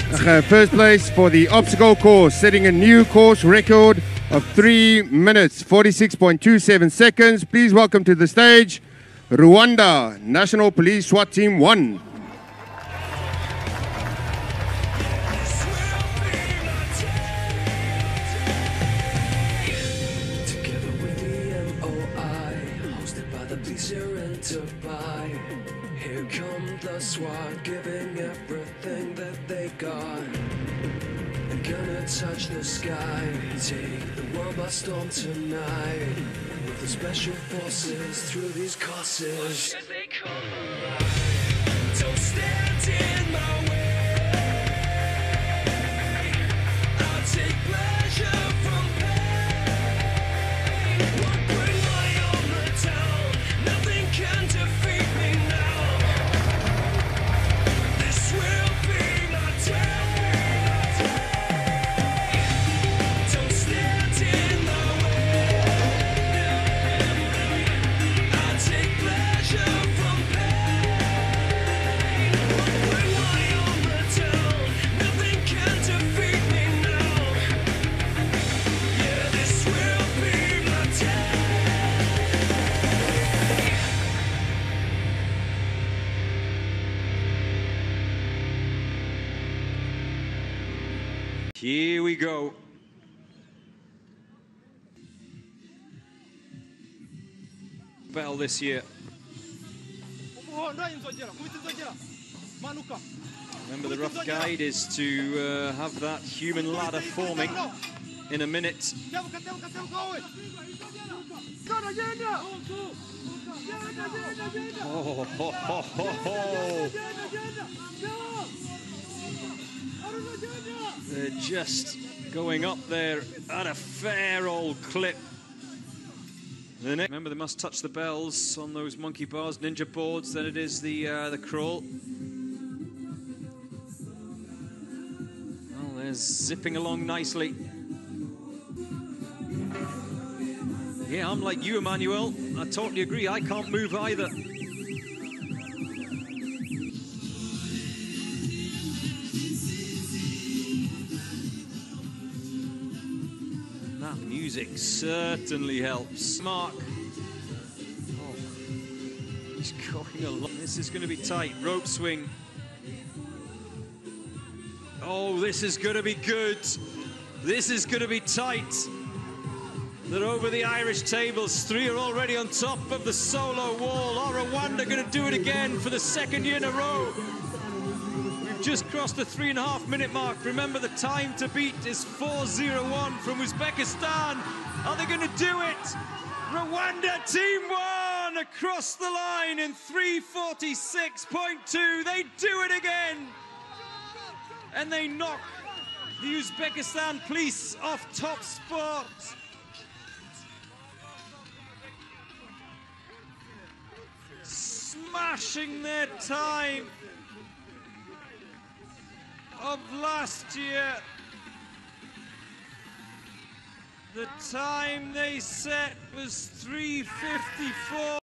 First place for the obstacle course, setting a new course record of 3 minutes, 46.27 seconds. Please welcome to the stage, Rwanda National Police SWAT Team 1. Here come the SWAT, giving everything that they got. They're gonna touch the sky, take the world by storm tonight. With the special forces through these courses. They come alive. Don't stand in my way. I'll take pleasure from pain. Won't bring my armor down. Nothing can defeat me now. Here we go. Bell this year. Remember, the rough guide is to have that human ladder forming in a minute. Oh, ho, ho, ho, ho. They're just going up there at a fair old clip. Remember, they must touch the bells on those monkey bars, ninja boards. Then it is the crawl. Well, they're zipping along nicely. Yeah, I'm like you, Emmanuel. I totally agree. I can't move either. That music certainly helps. Mark. Oh, he's going along. This is going to be tight. Rope swing. Oh, this is going to be good. This is going to be tight. They're over the Irish tables. 3 are already on top of the solo wall. Are Rwanda going to do it again for the 2nd year in a row? We've just crossed the 3.5-minute mark. Remember, the time to beat is 4:01 from Uzbekistan. Are they going to do it? Rwanda Team 1 across the line in 3:46.2. They do it again. And they knock the Uzbekistan police off top spot. Smashing their time of last year. The time they set was 3:54.